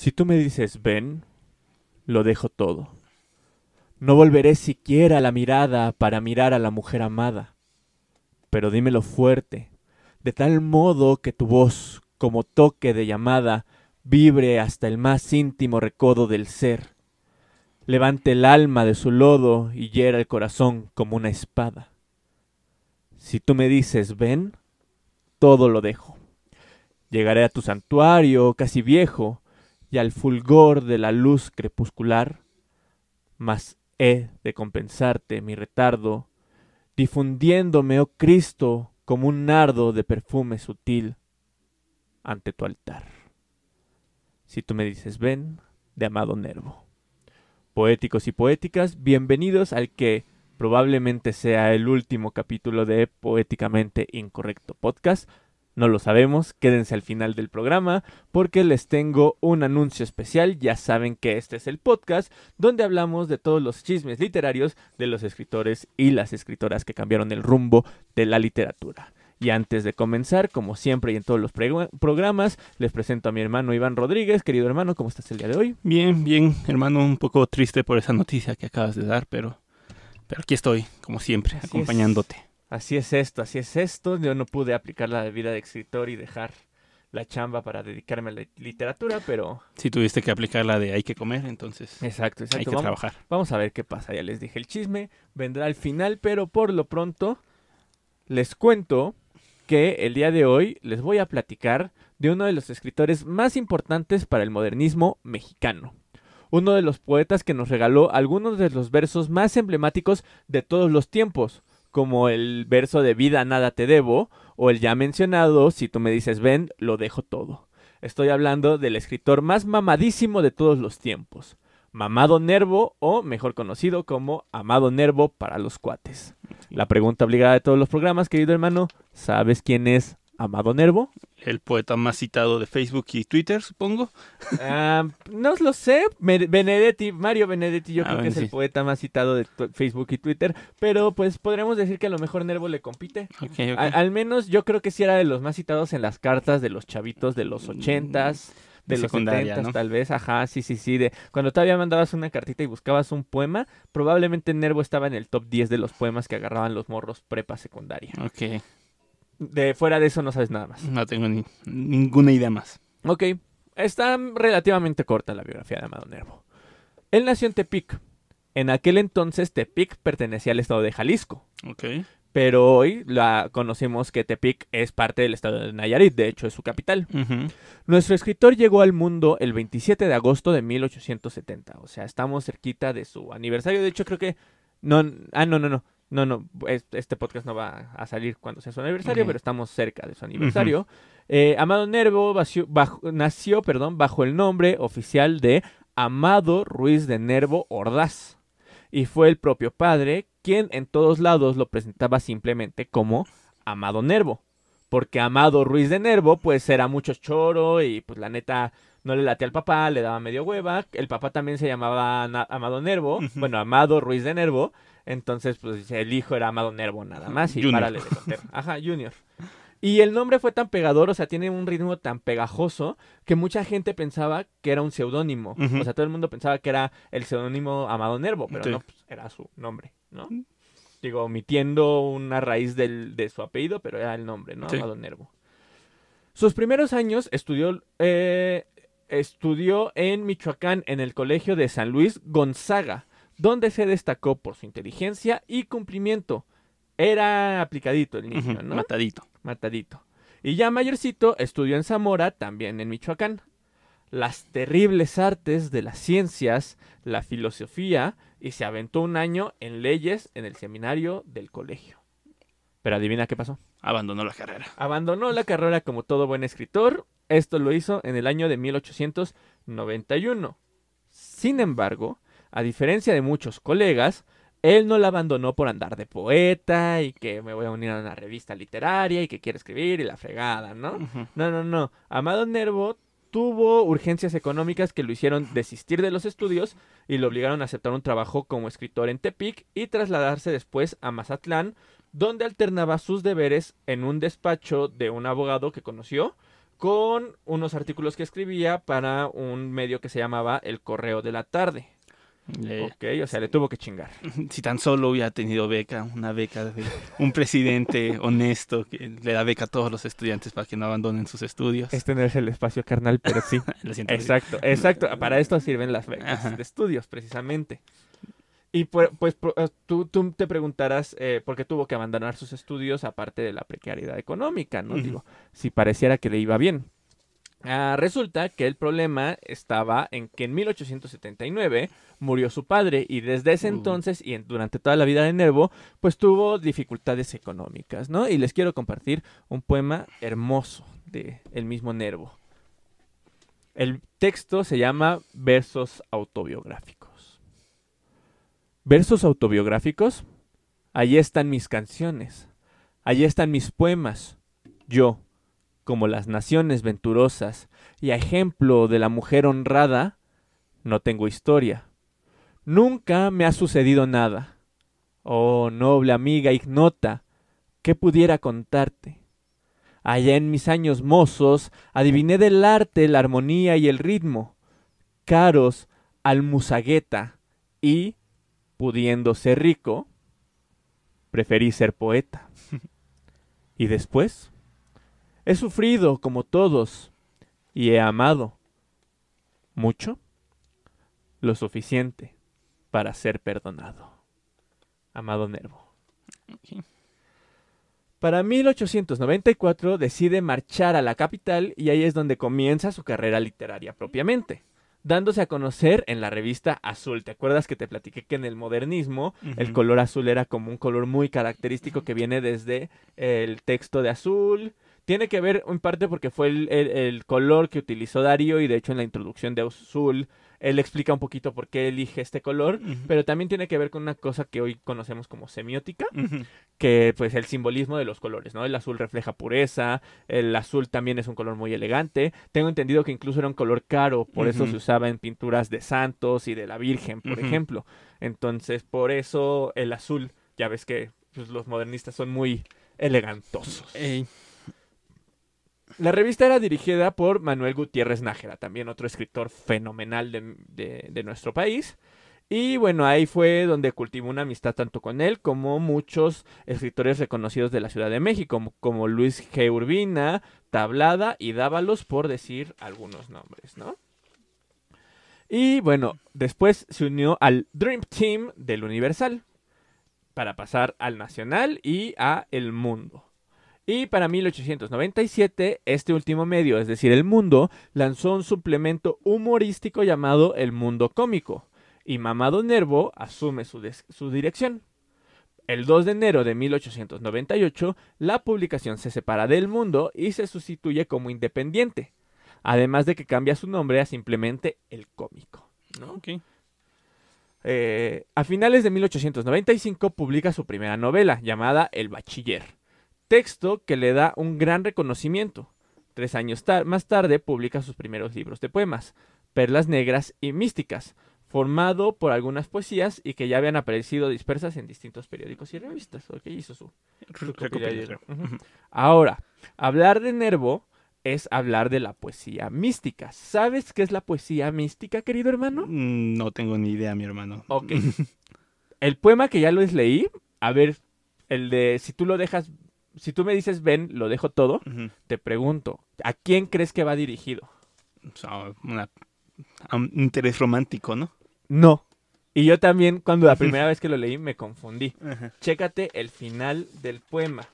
Si tú me dices ven, lo dejo todo. No volveré siquiera la mirada para mirar a la mujer amada. Pero dímelo fuerte, de tal modo que tu voz, como toque de llamada, vibre hasta el más íntimo recodo del ser. Levante el alma de su lodo y hiera el corazón como una espada. Si tú me dices ven, todo lo dejo. Llegaré a tu santuario casi viejo y al fulgor de la luz crepuscular, mas he de compensarte mi retardo, difundiéndome, oh Cristo, como un nardo de perfume sutil ante tu altar. Si tú me dices ven, de Amado Nervo. Poéticos y poéticas, bienvenidos al que probablemente sea el último capítulo de Poéticamente Incorrecto Podcast. No lo sabemos, quédense al final del programa porque les tengo un anuncio especial. Ya saben que este es el podcast donde hablamos de todos los chismes literarios de los escritores y las escritoras que cambiaron el rumbo de la literatura. Y antes de comenzar, como siempre y en todos los programas, les presento a mi hermano Iván Rodríguez. Querido hermano, ¿cómo estás el día de hoy? Bien, bien, hermano, un poco triste por esa noticia que acabas de dar, pero aquí estoy, como siempre, Así acompañándote. Así es esto. Yo no pude aplicar la vida de escritor y dejar la chamba para dedicarme a la literatura, pero... Si tuviste que aplicar la de hay que comer, entonces Exacto. hay que trabajar. Vamos a ver qué pasa. Ya les dije, el chisme vendrá al final, pero por lo pronto les cuento que el día de hoy les voy a platicar de uno de los escritores más importantes para el modernismo mexicano. Uno de los poetas que nos regaló algunos de los versos más emblemáticos de todos los tiempos, como el verso de Vida nada te debo, o el ya mencionado, si tú me dices ven, lo dejo todo. Estoy hablando del escritor más mamadísimo de todos los tiempos, Mamado Nervo, o mejor conocido como Amado Nervo para los cuates. La pregunta obligada de todos los programas, querido hermano, ¿sabes quién es Amado Nervo? El poeta más citado de Facebook y Twitter, supongo. No lo sé. Mario Benedetti, yo creo que es el poeta más citado de Facebook y Twitter. Pero pues podríamos decir que a lo mejor Nervo le compite. Okay. Al menos yo creo que sí era de los más citados en las cartas de los chavitos de los 80s. De los 70s, ¿no? Tal vez, ajá, sí. Cuando todavía mandabas una cartita y buscabas un poema, probablemente Nervo estaba en el top 10 de los poemas que agarraban los morros prepa secundaria. Ok. De fuera de eso no sabes nada más. No tengo ninguna idea más. Ok, está relativamente corta la biografía de Amado Nervo. Él nació en Tepic. En aquel entonces Tepic pertenecía al estado de Jalisco. Ok. Pero hoy conocemos que Tepic es parte del estado de Nayarit, de hecho es su capital. Uh-huh. Nuestro escritor llegó al mundo el 27 de agosto de 1870, o sea, estamos cerquita de su aniversario. De hecho creo que... No, este podcast no va a salir cuando sea su aniversario, pero estamos cerca de su aniversario. Amado Nervo nació bajo el nombre oficial de Amado Ruiz de Nervo Ordaz. Y fue el propio padre quien en todos lados lo presentaba simplemente como Amado Nervo. Porque Amado Ruiz de Nervo pues era mucho choro y pues la neta no le latía al papá, le daba medio hueva. El papá también se llamaba Amado Nervo, bueno, Amado Ruiz de Nervo. Entonces pues el hijo era Amado Nervo nada más y Junior. párale de contar. Ajá, Junior. Y el nombre fue tan pegador, o sea, tiene un ritmo tan pegajoso que mucha gente pensaba que era un seudónimo. Uh-huh. O sea, todo el mundo pensaba que era el seudónimo Amado Nervo, pero Sí. no, pues era su nombre, ¿no? Digo, omitiendo una raíz de su apellido, pero era el nombre, ¿no? Sí. Amado Nervo. Sus primeros años estudió en Michoacán en el colegio de San Luis Gonzaga, donde se destacó por su inteligencia y cumplimiento. Era aplicadito el niño, ¿no? Matadito. Y ya mayorcito estudió en Zamora, también en Michoacán. Las terribles artes de las ciencias, la filosofía, y se aventó un año en leyes en el seminario del colegio. Pero adivina qué pasó. Abandonó la carrera. Abandonó la carrera como todo buen escritor. Esto lo hizo en el año de 1891. Sin embargo, a diferencia de muchos colegas, él no la abandonó por andar de poeta y que me voy a unir a una revista literaria y que quiere escribir y la fregada, ¿no? Uh-huh. No. Amado Nervo tuvo urgencias económicas que lo hicieron desistir de los estudios y lo obligaron a aceptar un trabajo como escritor en Tepic y trasladarse después a Mazatlán, donde alternaba sus deberes en un despacho de un abogado que conoció con unos artículos que escribía para un medio que se llamaba El Correo de la Tarde. Ok, o sea, le tuvo que chingar. Si tan solo hubiera tenido una beca de un presidente honesto que le da beca a todos los estudiantes para que no abandonen sus estudios. Este no es el espacio carnal, pero sí. Lo siento. Exacto, exacto. Para esto sirven las becas Ajá. de estudios, precisamente. Y tú te preguntarás por qué tuvo que abandonar sus estudios aparte de la precariedad económica, ¿no? Ujú. Digo, si pareciera que le iba bien. Resulta que el problema estaba en que en 1879 murió su padre y desde ese entonces y durante toda la vida de Nervo, pues tuvo dificultades económicas, ¿no? Y les quiero compartir un poema hermoso de el mismo Nervo. El texto se llama Versos autobiográficos. ¿Versos autobiográficos? Allí están mis canciones, allí están mis poemas. Yo, como las naciones venturosas, y a ejemplo de la mujer honrada, no tengo historia. Nunca me ha sucedido nada. Oh, noble amiga ignota, ¿qué pudiera contarte? Allá en mis años mozos, adiviné del arte la armonía y el ritmo, caros al musagueta, y, pudiendo ser rico, preferí ser poeta. Y después, he sufrido como todos y he amado mucho, lo suficiente para ser perdonado. Amado Nervo. Ok. Para 1894 decide marchar a la capital y ahí es donde comienza su carrera literaria propiamente, dándose a conocer en la revista Azul. ¿Te acuerdas que te platiqué que en el modernismo el Ujú. color azul era como un color muy característico que viene desde el texto de azul? Tiene que ver en parte porque fue el color que utilizó Darío y de hecho en la introducción de Azul él explica un poquito por qué elige este color, Ujú. pero también tiene que ver con una cosa que hoy conocemos como semiótica, Ujú. que pues el simbolismo de los colores, ¿no? El azul refleja pureza, el azul también es un color muy elegante. Tengo entendido que incluso era un color caro, por eso Ujú. se usaba en pinturas de santos y de la Virgen, por Ujú. ejemplo. Entonces, por eso el azul, ya ves que pues, los modernistas son muy elegantosos. Ey. La revista era dirigida por Manuel Gutiérrez Nájera, también otro escritor fenomenal de nuestro país. Y bueno, ahí fue donde cultivó una amistad tanto con él como muchos escritores reconocidos de la Ciudad de México, como Luis G. Urbina, Tablada y Dávalos, por decir algunos nombres, ¿no? Y bueno, después se unió al Dream Team del Universal para pasar al Nacional y a El Mundo. Y para 1897, este último medio, es decir, El Mundo, lanzó un suplemento humorístico llamado El Mundo Cómico, y Mamado Nervo asume su dirección. El 2 de enero de 1898, la publicación se separa del Mundo y se sustituye como independiente, además de que cambia su nombre a simplemente El Cómico, ¿no? Ok. A finales de 1895 publica su primera novela, llamada El Bachiller, texto que le da un gran reconocimiento. 3 años más tarde publica sus primeros libros de poemas, Perlas Negras y Místicas, formado por algunas poesías y que ya habían aparecido dispersas en distintos periódicos y revistas. Ok, hizo su Recopilación. Ujú. Ujú. Ahora, hablar de Nervo es hablar de la poesía mística. ¿Sabes qué es la poesía mística, querido hermano? No tengo ni idea, mi hermano. Ok. El poema que ya lo leí, a ver, el de si tú lo dejas, si tú me dices ven, lo dejo todo, Ujú. te pregunto, ¿a quién crees que va dirigido? O sea, a un interés romántico, ¿no? No. Y yo también, cuando la primera vez que lo leí, me confundí. Ajá. Chécate el final del poema.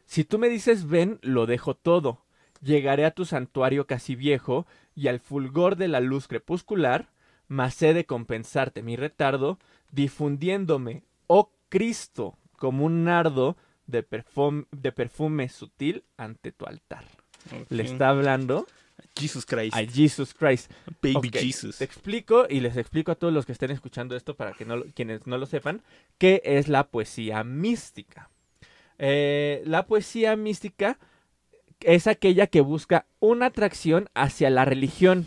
Si tú me dices ven, lo dejo todo. Llegaré a tu santuario casi viejo y al fulgor de la luz crepuscular, mas he de compensarte mi retardo, difundiéndome, oh Cristo, como un nardo de perfume sutil ante tu altar. Ok. Le está hablando Jesus Christ. a Jesus Christ. Baby Ok, Jesus. Te explico y les explico a todos los que estén escuchando esto para que quienes no lo sepan, qué es la poesía mística. La poesía mística es aquella que busca una atracción hacia la religión.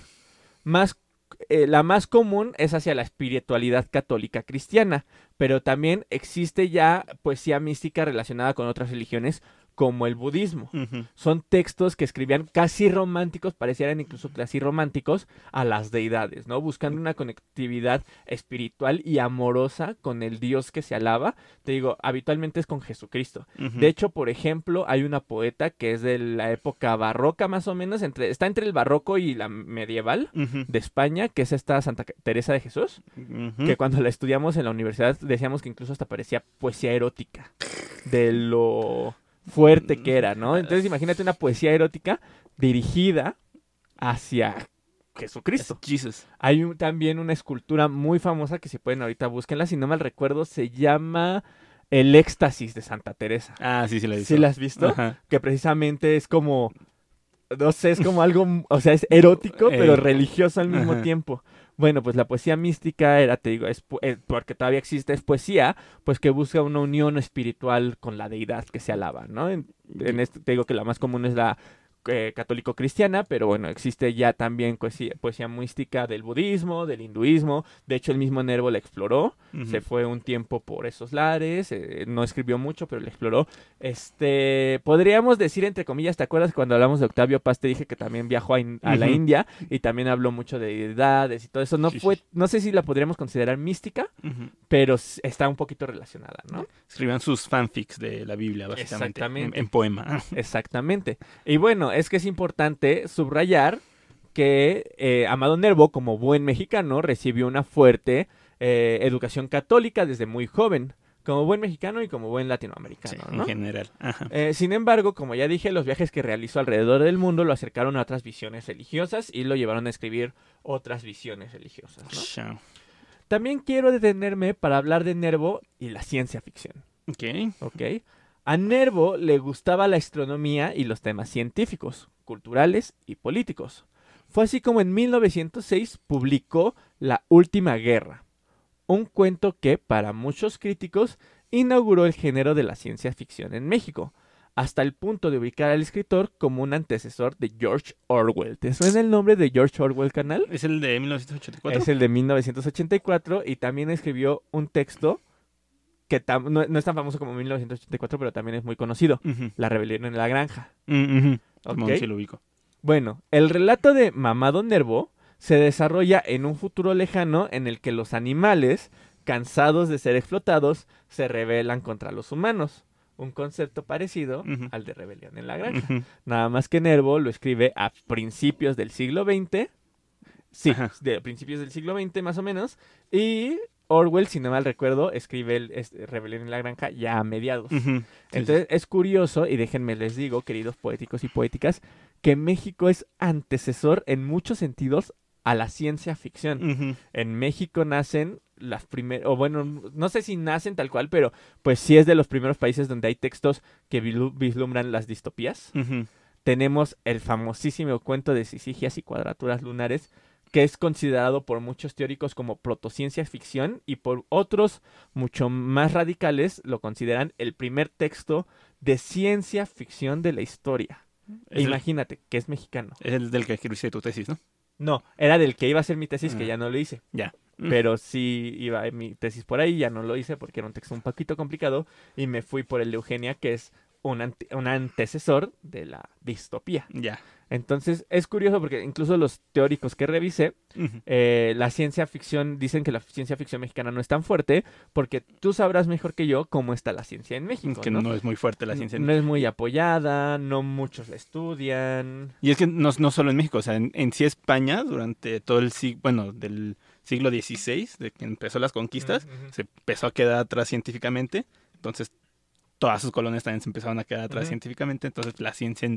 La más común es hacia la espiritualidad católica cristiana, pero también existe ya poesía mística relacionada con otras religiones como el budismo. Ujú. Son textos que escribían casi románticos, parecieran incluso casi románticos, a las deidades, ¿no? Buscando una conectividad espiritual y amorosa con el Dios que se alaba. Te digo, habitualmente es con Jesucristo. Ujú. De hecho, por ejemplo, hay una poeta que es de la época barroca más o menos, está entre el barroco y la medieval Ujú. de España, que es esta Santa Teresa de Jesús, Ujú. que cuando la estudiamos en la universidad decíamos que incluso hasta parecía poesía erótica, de lo fuerte que era, ¿no? Entonces imagínate una poesía erótica dirigida hacia Jesucristo. Jesus. Hay también una escultura muy famosa que si pueden ahorita búsquenla, si no mal recuerdo, se llama El éxtasis de Santa Teresa. Ah, sí, sí la he visto. ¿Sí la has visto? Ajá. Que precisamente es como, no sé, es como algo, o sea, es erótico, pero religioso al mismo Ajá. tiempo. Bueno, pues la poesía mística era, te digo, porque todavía existe, es poesía, pues que busca una unión espiritual con la deidad que se alaba, ¿no? En este, te digo que la más común es la católico-cristiana, pero bueno, existe ya también poesía mística del budismo, del hinduismo. De hecho, el mismo Nervo la exploró, Ujú. se fue un tiempo por esos lares, no escribió mucho, pero la exploró. Podríamos decir, entre comillas, ¿te acuerdas cuando hablamos de Octavio Paz? Te dije que también viajó a la Ujú. India y también habló mucho de deidades y todo eso. Sí, sí. No sé si la podríamos considerar mística, Ujú. pero está un poquito relacionada, ¿no? Escribían sus fanfics de la Biblia, básicamente. Exactamente. En poema. Exactamente. Y bueno, es que es importante subrayar que Amado Nervo, como buen mexicano, recibió una fuerte educación católica desde muy joven, como buen mexicano y como buen Sí, latinoamericano, en ¿no? general. Ajá. Sin embargo, como ya dije, los viajes que realizó alrededor del mundo lo acercaron a otras visiones religiosas y lo llevaron a escribir otras visiones religiosas, ¿no? Chao. También quiero detenerme para hablar de Nervo y la ciencia ficción. Ok. ¿Ok? A Nervo le gustaba la astronomía y los temas científicos, culturales y políticos. Fue así como en 1906 publicó La Última Guerra, un cuento que, para muchos críticos, inauguró el género de la ciencia ficción en México, hasta el punto de ubicar al escritor como un antecesor de George Orwell. ¿Te suena el nombre de George Orwell, canal? ¿Es el de 1984? Es el de 1984 y también escribió un texto que no es tan famoso como 1984, pero también es muy conocido. Ujú. La rebelión en la granja. Ujú. ¿Ok? Simón, sí lo ubico. Bueno, el relato de Mamado Nervo se desarrolla en un futuro lejano en el que los animales, cansados de ser explotados, se rebelan contra los humanos. Un concepto parecido Ujú. al de rebelión en la granja. Ujú. Nada más que Nervo lo escribe a principios del siglo XX. Sí, Ajá. de principios del siglo XX más o menos. Y Orwell, si no mal recuerdo, escribe Rebelión en la Granja ya a mediados. Ujú. Sí, Entonces es curioso, y déjenme les digo, queridos poéticos y poéticas, que México es antecesor en muchos sentidos a la ciencia ficción. sí. Ujú. En México nacen las primeras, o bueno, no sé si nacen tal cual, pero pues sí es de los primeros países donde hay textos que vislumbran las distopías. Ujú. Tenemos el famosísimo cuento de Sisigias y Cuadraturas Lunares, que es considerado por muchos teóricos como protociencia ficción y por otros mucho más radicales lo consideran el primer texto de ciencia ficción de la historia. Es el, Imagínate, que es mexicano. es el del que escribiste tu tesis, ¿no? No, era del que iba a hacer mi tesis que Ah. ya no lo hice. Ya. Pero sí iba mi tesis por ahí, ya no lo hice porque era un texto un poquito complicado y me fui por el de Eugenia, que es un antecesor de la distopía. Ya. Entonces es curioso porque incluso los teóricos que revisé, Ujú. la ciencia ficción, dicen que la ciencia ficción mexicana no es tan fuerte porque tú sabrás mejor que yo cómo está la ciencia en México, Que ¿no? no es muy fuerte la ciencia. No es muy apoyada, no muchos la estudian. Y es que no solo en México, o sea, en sí España, durante todo el siglo, bueno, del siglo XVI, de que empezó las conquistas, Ujú. se empezó a quedar atrás científicamente. Entonces, todas sus colonias también se empezaron a quedar atrás Ujú. científicamente. Entonces, la ciencia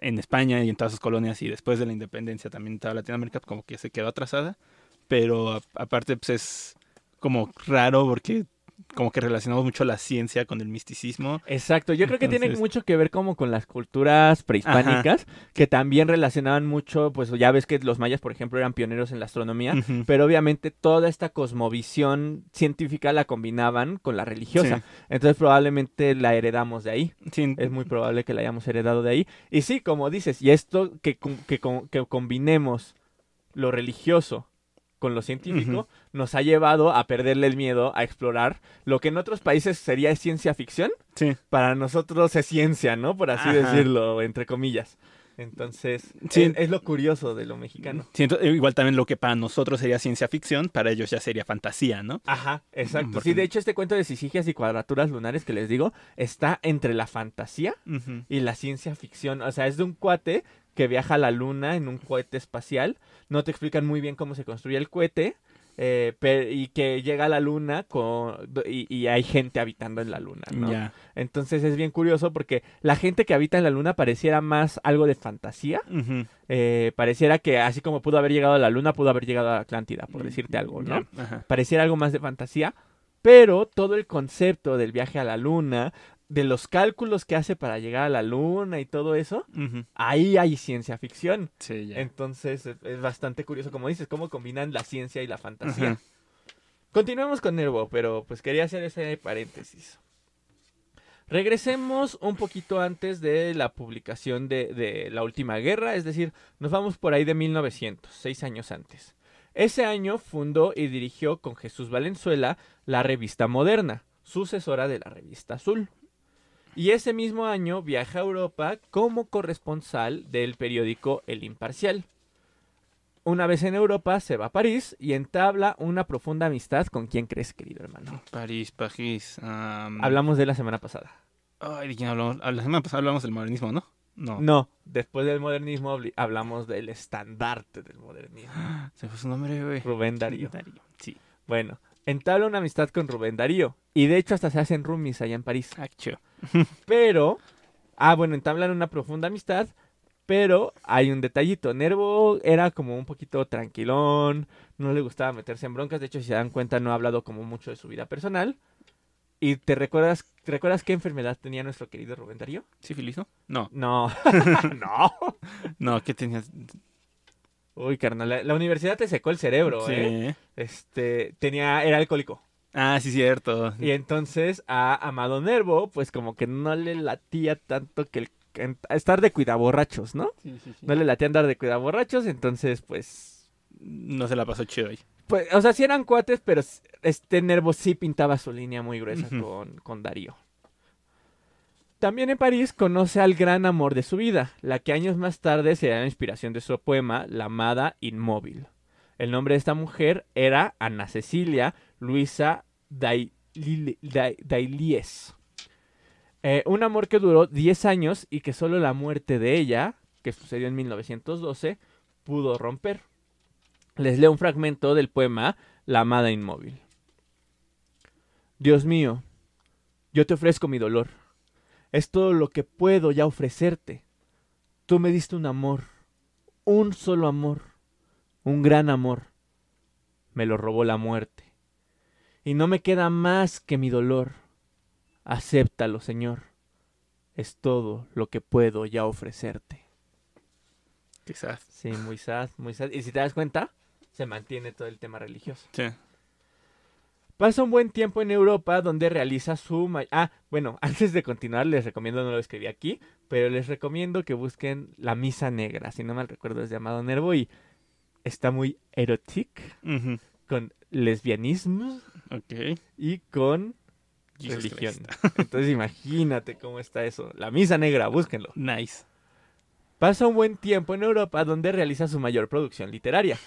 en España y en todas sus colonias y después de la independencia también en toda Latinoamérica, como que se quedó atrasada. Pero aparte, pues es como raro porque como que relacionamos mucho la ciencia con el misticismo. Exacto, yo creo que tiene Entonces- mucho que ver como con las culturas prehispánicas, que también relacionaban mucho, pues ya ves que los mayas, por ejemplo, eran pioneros en la astronomía, Ujú. pero obviamente toda esta cosmovisión científica la combinaban con la religiosa. Sí. Entonces probablemente la heredamos de ahí. Sí, Es muy probable que la hayamos heredado de ahí. Y sí, como dices, y esto que combinemos lo religioso con lo científico, nos ha llevado a perderle el miedo a explorar lo que en otros países sería ciencia ficción, Sí. para nosotros es ciencia, ¿no? Por así Ajá. decirlo, entre comillas. Entonces, Sí. es lo curioso de lo mexicano. Siento, igual también lo que para nosotros sería ciencia ficción, para ellos ya sería fantasía, ¿no? Ajá, exacto. Porque- Sí, de hecho, este cuento de Sisigias y cuadraturas lunares que les digo está entre la fantasía Ujú. y la ciencia ficción. O sea, es de un cuate que viaja a la luna en un cohete espacial. No te explican muy bien cómo se construye el cohete. Y que llega a la luna y hay gente habitando en la luna, ¿no? Ya. Entonces es bien curioso porque la gente que habita en la luna pareciera más algo de fantasía. Ujú. Pareciera que así como pudo haber llegado a la luna, pudo haber llegado a Atlántida, por decirte algo, ¿no? Ya. Ajá. Pareciera algo más de fantasía, pero todo el concepto del viaje a la luna, de los cálculos que hace para llegar a la luna y todo eso, Ujú. ahí hay ciencia ficción. Sí, ya. Entonces es bastante curioso, como dices, cómo combinan la ciencia y la fantasía. Ajá. Continuemos con Nervo, pero pues quería hacer ese paréntesis. Regresemos un poquito antes de la publicación de La Última Guerra, es decir, nos vamos por ahí de 1900, 6 años antes. Ese año fundó y dirigió con Jesús Valenzuela la revista Moderna, sucesora de la revista Azul. Y ese mismo año viaja a Europa como corresponsal del periódico El Imparcial. Una vez en Europa se va a París y entabla una profunda amistad con quien crees, querido hermano. París. Hablamos de la semana pasada. Ay, ¿de quién hablamos? La semana pasada hablamos del modernismo, ¿no? No. No, después del modernismo hablamos del estandarte del modernismo. Se fue su nombre, güey. Rubén Darío. Sí. Bueno, entabla una amistad con Rubén Darío. Y de hecho hasta se hacen roomies allá en París. Acho. Pero, bueno, entablan una profunda amistad, pero hay un detallito. Nervo era como un poquito tranquilón, no le gustaba meterse en broncas. De hecho, si se dan cuenta, no ha hablado como mucho de su vida personal. ¿Y te recuerdas qué enfermedad tenía nuestro querido Rubén Darío? ¿Sífilis, no? No. No, no. No, ¿qué tenías? Uy, carnal, la universidad te secó el cerebro, Sí. ¿eh? Era alcohólico. Ah, sí, cierto. Y entonces a Amado Nervo, pues como que no le latía tanto que estar de cuidaborrachos, ¿no? Sí. No le latía andar de cuidaborrachos, entonces pues... No se la pasó chido ahí. Pues, o sea, sí eran cuates, pero Nervo sí pintaba su línea muy gruesa Ujú. con Darío. También en París conoce al gran amor de su vida, la que años más tarde será la inspiración de su poema La amada inmóvil. El nombre de esta mujer era Ana Cecilia Luisa Dailies. Un amor que duró 10 años y que solo la muerte de ella, que sucedió en 1912, pudo romper. Les leo un fragmento del poema La amada inmóvil. Dios mío, yo te ofrezco mi dolor. Es todo lo que puedo ya ofrecerte. Tú me diste un amor, un solo amor, un gran amor. Me lo robó la muerte. Y no me queda más que mi dolor. Acéptalo, Señor. Es todo lo que puedo ya ofrecerte. Quizás. Sí, muy sad, muy sad. Y si te das cuenta, se mantiene todo el tema religioso. Sí. Pasa un buen tiempo en Europa donde realiza bueno, antes de continuar les recomiendo, no lo escribí aquí, pero les recomiendo que busquen La Misa Negra, si no mal recuerdo es de Amado Nervo y está muy erotic, Ujú. con lesbianismo Ok. y con Jesus religión. Christ. Entonces imagínate cómo está eso. La Misa Negra, búsquenlo. Nice. Pasa un buen tiempo en Europa donde realiza su mayor producción literaria.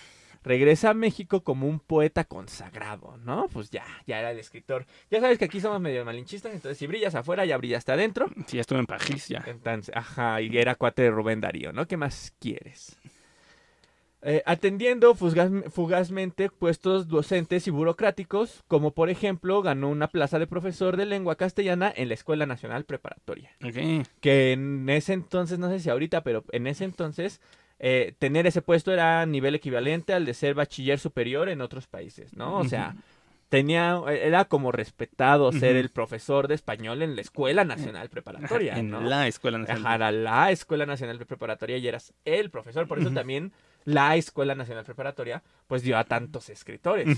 Regresa a México como un poeta consagrado, ¿no? Pues ya era el escritor. Ya sabes que aquí somos medio malinchistas, entonces si brillas afuera, ya brillaste adentro. Sí, ya estuve en París, ya. Entonces, y era cuate de Rubén Darío, ¿no? ¿Qué más quieres? Atendiendo fugazmente puestos docentes y burocráticos, como por ejemplo ganó una plaza de profesor de lengua castellana en la Escuela Nacional Preparatoria. Ok. Que en ese entonces, no sé si ahorita, pero en ese entonces tener ese puesto era nivel equivalente al de ser bachiller superior en otros países, ¿no? O sea, era como respetado ser el profesor de español en la Escuela Nacional Preparatoria, En ¿no? la Escuela Nacional. Ajá, era la Escuela Nacional Preparatoria y eras el profesor, por eso también la Escuela Nacional Preparatoria pues dio a tantos escritores,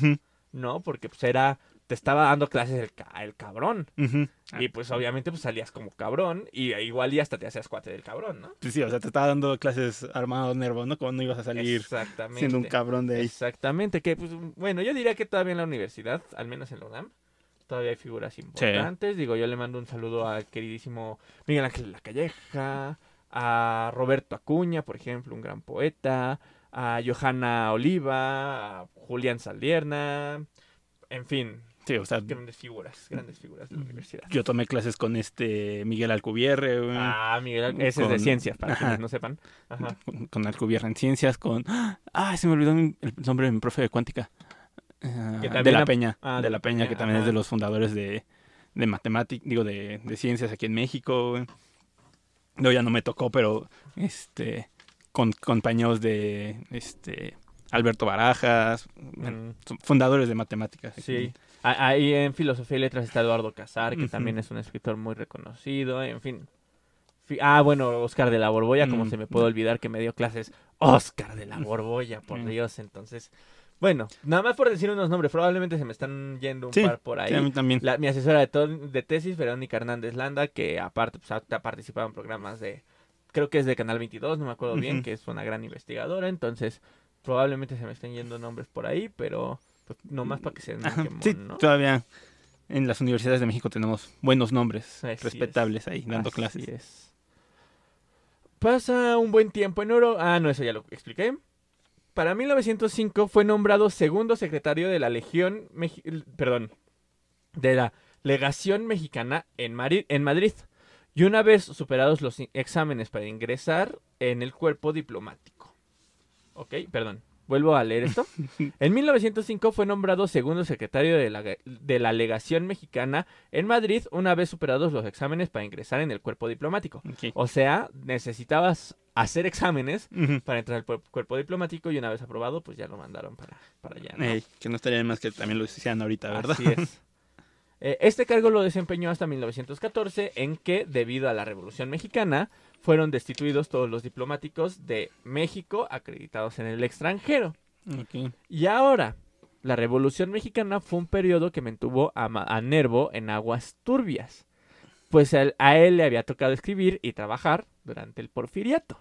¿no? Porque pues te estaba dando clases el cabrón. Ujú. Y pues obviamente pues salías como cabrón y igual y hasta te hacías cuate del cabrón, ¿no? Sí, o sea, te estaba dando clases armado nervo, ¿no? Como no ibas a salir Exactamente. siendo un cabrón de ahí. Exactamente, que pues bueno, yo diría que todavía en la universidad, al menos en la UNAM, todavía hay figuras importantes. Digo, yo le mando un saludo al queridísimo Miguel Ángel Lacalleja, a Roberto Acuña, por ejemplo, un gran poeta, a Johanna Oliva, a Julián Saldierna, en fin, Sí, o sea, grandes figuras de la universidad. yo tomé clases con Miguel Alcubierre, güey, Ah, Miguel, ese es de con- ciencias, para ajá. quienes no sepan. Ajá. con Alcubierre en ciencias, se me olvidó el nombre de mi profe de cuántica. Que De también la Peña. Ah, de la Peña, que también es ajá. de los fundadores de matemáticas, digo, de ciencias aquí en México, güey. No, ya no me tocó, pero con compañeros de Alberto Barajas, bueno, Mm, son fundadores de matemáticas. sí. Ahí en Filosofía y Letras está Eduardo Casar, que Ujú. también es un escritor muy reconocido, en fin. Bueno, Oscar de la Borbolla, como se me puede olvidar que me dio clases Oscar de la Borbolla, por Mm. Dios, entonces... Bueno, nada más por decir unos nombres, probablemente se me están yendo un Sí, par por sí, a ahí. mí también. Mi asesora de tesis, Verónica Hernández Landa, que aparte pues, ha participado en programas creo que es de Canal 22, no me acuerdo bien, Ujú. que es una gran investigadora, entonces probablemente se me estén yendo nombres por ahí, pero pues, nomás para que se den un Ajá, quemón, sí, ¿no? todavía en las universidades de México tenemos buenos nombres, Así respetables ahí, dando Así clases. es. Pasa un buen tiempo en oro. No, eso ya lo expliqué. Para 1905 fue nombrado segundo secretario de la de la Legación Mexicana en Madrid. Y una vez superados los exámenes para ingresar en el cuerpo diplomático. Ok, perdón. Vuelvo a leer esto. En 1905 fue nombrado segundo secretario de la Legación Mexicana en Madrid una vez superados los exámenes para ingresar en el cuerpo diplomático. Ok. O sea, necesitabas hacer exámenes Ujú. para entrar al cuerpo diplomático y una vez aprobado, pues ya lo mandaron para allá, ¿no? Ey, que no estaría de más que también lo hicieran ahorita, ¿verdad? Así es. Este cargo lo desempeñó hasta 1914, en que, debido a la Revolución Mexicana, fueron destituidos todos los diplomáticos de México acreditados en el extranjero. Ok. Y ahora, la Revolución Mexicana fue un periodo que mantuvo a Nervo en aguas turbias, pues a él le había tocado escribir y trabajar durante el Porfiriato.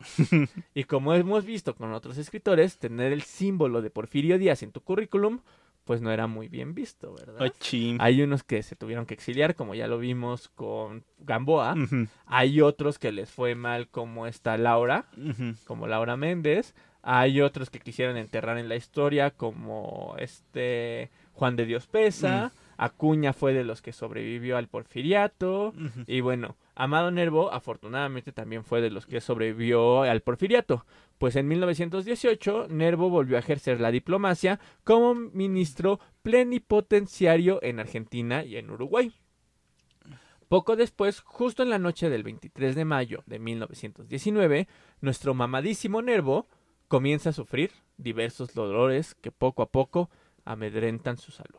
Y como hemos visto con otros escritores, tener el símbolo de Porfirio Díaz en tu currículum, pues no era muy bien visto, ¿verdad? Ochín. Hay unos que se tuvieron que exiliar, como ya lo vimos con Gamboa. Ujú, Hay otros que les fue mal, como esta Laura, ujú. como Laura Méndez. Hay otros que quisieron enterrar en la historia, como Juan de Dios Pesa. Acuña fue de los que sobrevivió al Porfiriato. Ujú. Y bueno, Amado Nervo afortunadamente también fue de los que sobrevivió al Porfiriato. Pues en 1918 Nervo volvió a ejercer la diplomacia como ministro plenipotenciario en Argentina y en Uruguay. Poco después, justo en la noche del 23 de mayo de 1919, nuestro mamadísimo Nervo comienza a sufrir diversos dolores que poco a poco amedrentan su salud.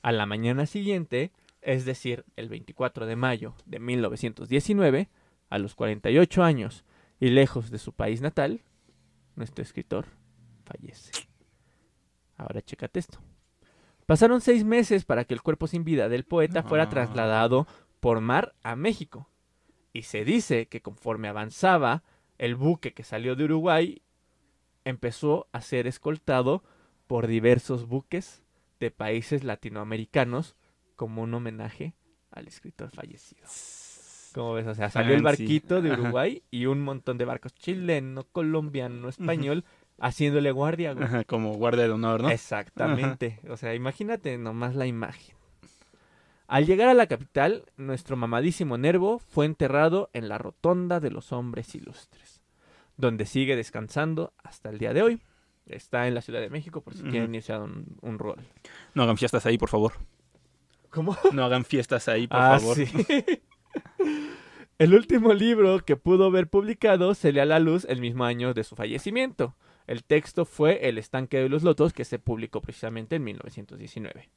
A la mañana siguiente, es decir, el 24 de mayo de 1919, a los 48 años y lejos de su país natal, nuestro escritor fallece. Ahora chécate esto. Pasaron 6 meses para que el cuerpo sin vida del poeta fuera trasladado por mar a México. Y se dice que conforme avanzaba, el buque que salió de Uruguay empezó a ser escoltado por diversos buques de países latinoamericanos como un homenaje al escritor fallecido. ¿Cómo ves? O sea, salió el Fancy. barquito de Ajá. Uruguay y un montón de barcos chileno, colombiano, español, haciéndole guardia, güey. Ajá, como guardia de honor, ¿no? Exactamente. O sea, imagínate nomás la imagen. Al llegar a la capital, nuestro mamadísimo Nervo fue enterrado en la Rotonda de los Hombres Ilustres, donde sigue descansando hasta el día de hoy. Está en la Ciudad de México por si Ujú. quieren irse a un rol. No hagan fiestas ahí, por favor. ¿Cómo? No hagan fiestas ahí, por favor. Sí. El último libro que pudo ver publicado se lee a la luz el mismo año de su fallecimiento. El texto fue El estanque de los lotos, que se publicó precisamente en 1919.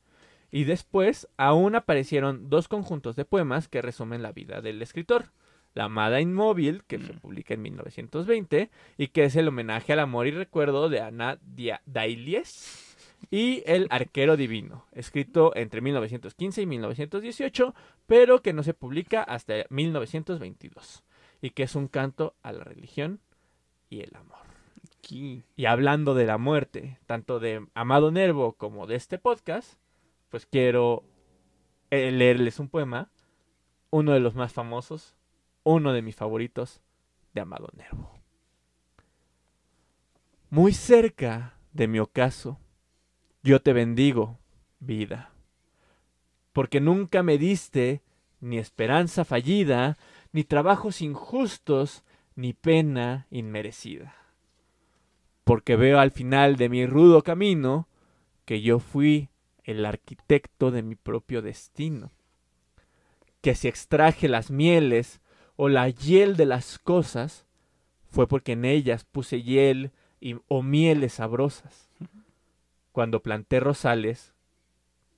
Y después aún aparecieron 2 conjuntos de poemas que resumen la vida del escritor. La Amada Inmóvil, que se publica en 1920, y que es el homenaje al amor y recuerdo de Ana Dailies, y El arquero divino, escrito entre 1915 y 1918, pero que no se publica hasta 1922, y que es un canto a la religión y el amor. Aquí. Y hablando de la muerte, tanto de Amado Nervo como de este podcast, pues quiero leerles un poema, uno de los más famosos, uno de mis favoritos, de Amado Nervo. Muy cerca de mi ocaso, yo te bendigo, vida, porque nunca me diste ni esperanza fallida, ni trabajos injustos, ni pena inmerecida. Porque veo al final de mi rudo camino que yo fui el arquitecto de mi propio destino. Que si extraje las mieles o la hiel de las cosas, fue porque en ellas puse hiel o mieles sabrosas. Cuando planté rosales,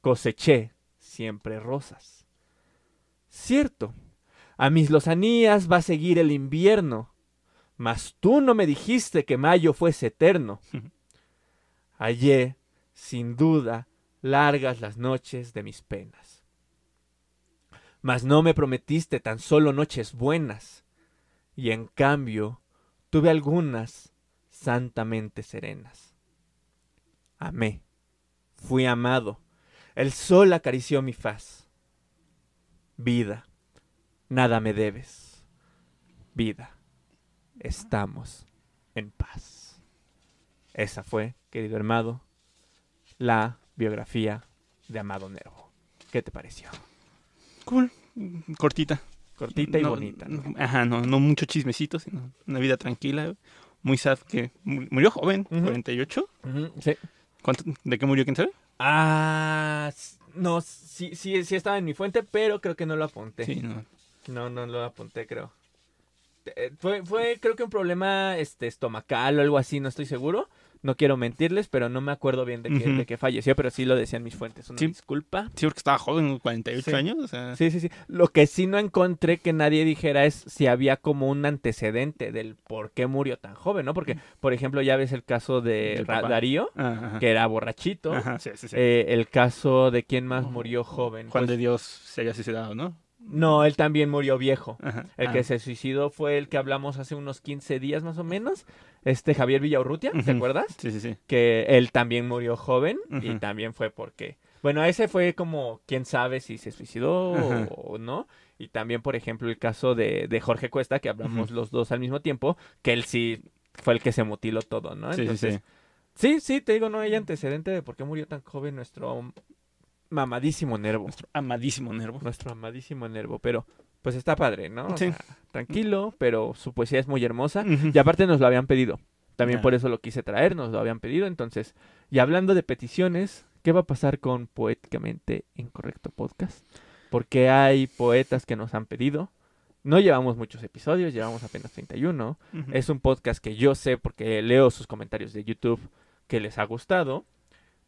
coseché siempre rosas. Cierto, a mis lozanías va a seguir el invierno, mas tú no me dijiste que mayo fuese eterno. Hallé, sin duda, largas las noches de mis penas. Mas no me prometiste tan solo noches buenas, y en cambio tuve algunas santamente serenas. Amé, fui amado, el sol acarició mi faz. Vida, nada me debes. Vida, estamos en paz. Esa fue, querido Amado, la biografía de Amado Nervo. ¿Qué te pareció? Cool. Cortita. Cortita y No, bonita, ¿no? Ajá, no mucho chismecito, sino una vida tranquila. Muy sad que murió joven, 48. Sí. ¿De qué murió? ¿Quién sabe? No, sí estaba en mi fuente, pero creo que no lo apunté. Sí, no. No lo apunté, creo. Fue creo que un problema estomacal o algo así, no estoy seguro. No quiero mentirles, pero no me acuerdo bien de qué falleció, pero sí lo decían mis fuentes. Una disculpa. Sí, porque estaba joven, 48 años. O sea... Sí. Lo que sí no encontré que nadie dijera es si había como un antecedente del por qué murió tan joven, ¿no? Porque, por ejemplo, ya ves el caso de Darío, que era borrachito. Ajá, sí. El caso de quién más murió joven. Juan de Dios se había suicidado, ¿no? No, él también murió viejo. Ajá. El que se suicidó fue el que hablamos hace unos 15 días más o menos. Javier Villaurrutia, ¿te acuerdas? Sí. Que él también murió joven y también fue porque... Bueno, ese fue como, quién sabe si se suicidó o no. Y también, por ejemplo, el caso de Jorge Cuesta, que hablamos los dos al mismo tiempo, que él sí fue el que se mutiló todo, ¿no? Entonces, sí, te digo, no hay antecedente de por qué murió tan joven nuestro mamadísimo Nervo. Nuestro amadísimo Nervo. Pero pues está padre, ¿no? O Sí. sea, tranquilo, pero su poesía es muy hermosa. Y aparte nos lo habían pedido. También por eso lo quise traer, nos lo habían pedido. Entonces, y hablando de peticiones, ¿qué va a pasar con Poéticamente Incorrecto Podcast? Porque hay poetas que nos han pedido. No llevamos muchos episodios, llevamos apenas 31. Es un podcast que yo sé porque leo sus comentarios de YouTube que les ha gustado.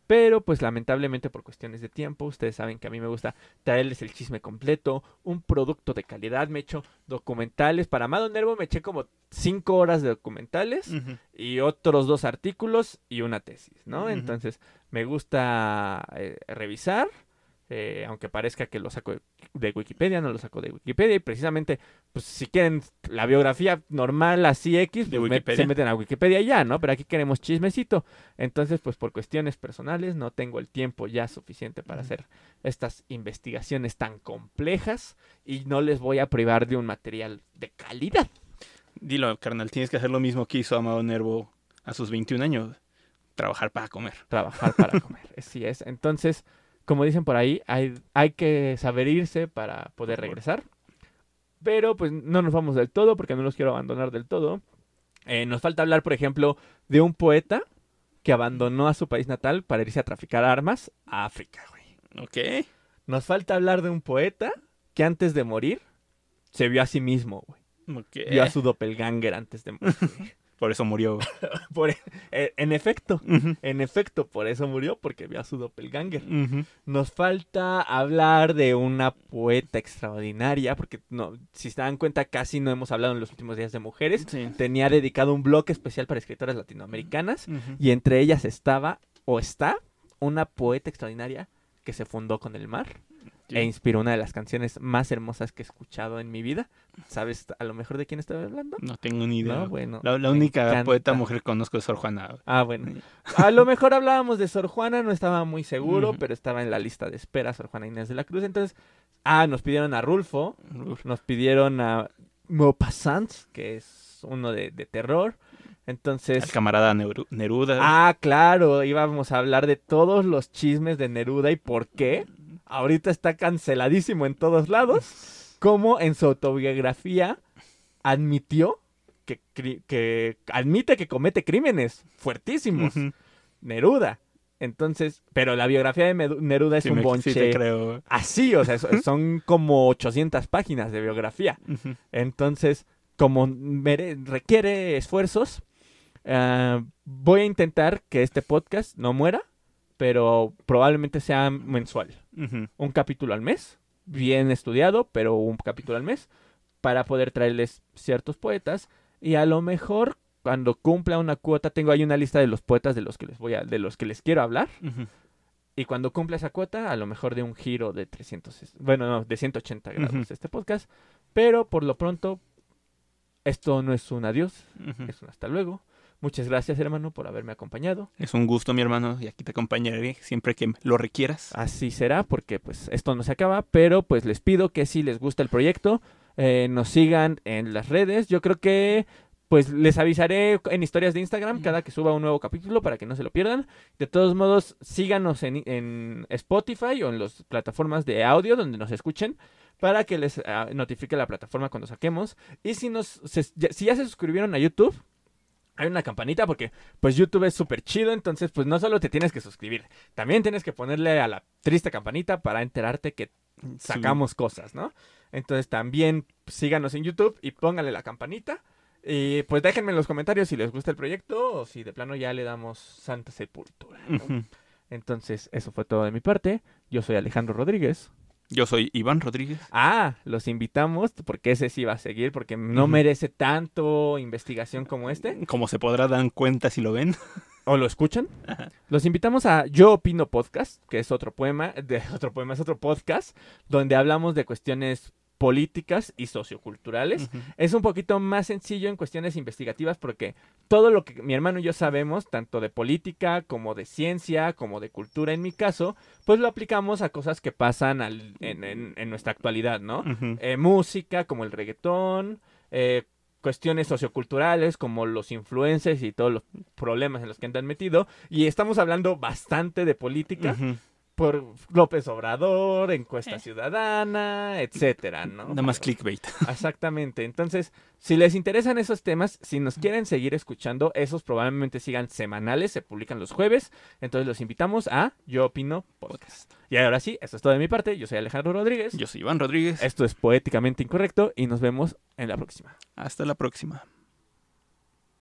Pero pues lamentablemente por cuestiones de tiempo, ustedes saben que a mí me gusta traerles el chisme completo, un producto de calidad. Me he hecho documentales, para Amado Nervo me eché como 5 horas de documentales y otros 2 artículos y una tesis, ¿no? Entonces me gusta revisar, aunque parezca que lo saco de Wikipedia, no lo saco de Wikipedia. Y precisamente, pues si quieren la biografía normal, así X, pues se meten a Wikipedia ya, ¿no? Pero aquí queremos chismecito. Entonces, pues por cuestiones personales no tengo el tiempo ya suficiente para hacer estas investigaciones tan complejas y no les voy a privar de un material de calidad. Dilo, carnal, tienes que hacer lo mismo que hizo Amado Nervo a sus 21 años. Trabajar para comer. Así es. Entonces, como dicen por ahí, hay que saber irse para poder regresar. Pero pues no nos vamos del todo porque no los quiero abandonar del todo. Nos falta hablar, por ejemplo, de un poeta que abandonó a su país natal para irse a traficar armas a África, güey. Ok. Nos falta hablar de un poeta que antes de morir se vio a sí mismo, güey. Okay. Vio a su doppelganger antes de morir. Por eso murió. En efecto, por eso murió, porque vio a su doppelganger. Nos falta hablar de una poeta extraordinaria, porque no, si se dan cuenta, casi no hemos hablado en los últimos días de mujeres. Sí. Tenía dedicado un bloque especial para escritoras latinoamericanas, y entre ellas estaba, o está, una poeta extraordinaria que se fundó con el mar Sí. e inspiró una de las canciones más hermosas que he escuchado en mi vida. ¿Sabes a lo mejor de quién estoy hablando? No tengo ni idea. No, bueno, La me única encanta. poeta mujer que conozco es Sor Juana. Ah, bueno. A lo mejor hablábamos de Sor Juana, no estaba muy seguro, Ujú. pero estaba en la lista de espera Sor Juana Inés de la Cruz. Entonces, nos pidieron a Rulfo, Uf. nos pidieron a Maupassant, que es uno de terror. Entonces, Al camarada Neruda. claro, íbamos a hablar de todos los chismes de Neruda y por qué. Ahorita está canceladísimo en todos lados. Como en su autobiografía admitió que admite que comete crímenes fuertísimos. Ujú. Neruda. Entonces, pero la biografía de Neruda es Sí, un sí te bonche creo. así, o sea, son como 800 páginas de biografía. Ujú. Entonces, como requiere esfuerzos, voy a intentar que este podcast no muera, pero probablemente sea mensual. Ujú. Un capítulo al mes, bien estudiado, pero un capítulo al mes, para poder traerles ciertos poetas y a lo mejor cuando cumpla una cuota, tengo ahí una lista de los poetas de los que les quiero hablar. Ujú. Y cuando cumpla esa cuota, a lo mejor de un giro de 180 grados Ujú. este podcast. Pero por lo pronto, esto no es un adiós, Ujú. es un hasta luego. Muchas gracias, hermano, por haberme acompañado. Es un gusto, mi hermano, y aquí te acompañaré siempre que lo requieras. Así será, porque pues esto no se acaba, pero pues les pido que si les gusta el proyecto, nos sigan en las redes. Yo creo que pues les avisaré en historias de Instagram cada que suba un nuevo capítulo para que no se lo pierdan. De todos modos, síganos en Spotify o en las plataformas de audio donde nos escuchen para que les notifique la plataforma cuando saquemos. Y si ya se suscribieron a YouTube, hay una campanita porque pues YouTube es súper chido, entonces pues no solo te tienes que suscribir, también tienes que ponerle a la triste campanita para enterarte que sacamos cosas, ¿no? Entonces también síganos en YouTube y pónganle la campanita. Y pues déjenme en los comentarios si les gusta el proyecto o si de plano ya le damos santa sepultura, ¿no? Ujú. Entonces eso fue todo de mi parte. Yo soy Alejandro Rodríguez. Yo soy Iván Rodríguez. Los invitamos porque ese sí va a seguir porque no Ujú. merece tanto investigación como este. Como se podrá dar cuenta si lo ven. ¿O lo escuchan? Ajá. Los invitamos a Yo Opino Podcast, que es otro es otro podcast, donde hablamos de cuestiones políticas y socioculturales. Ujú. Es un poquito más sencillo en cuestiones investigativas porque todo lo que mi hermano y yo sabemos, tanto de política como de ciencia, como de cultura en mi caso, pues lo aplicamos a cosas que pasan en nuestra actualidad, ¿no? Ujú. Música como el reggaetón, cuestiones socioculturales como los influencers y todos los problemas en los que andan metido. Y estamos hablando bastante de política Ujú. por López Obrador, encuesta ciudadana, etcétera, ¿no? Nada más clickbait. Exactamente. Entonces, si les interesan esos temas, si nos quieren seguir escuchando, esos probablemente sigan semanales, se publican los jueves. Entonces los invitamos a Yo Opino Podcast. Y ahora sí, esto es todo de mi parte. Yo soy Alejandro Rodríguez. Yo soy Iván Rodríguez. Esto es Poéticamente Incorrecto y nos vemos en la próxima. Hasta la próxima.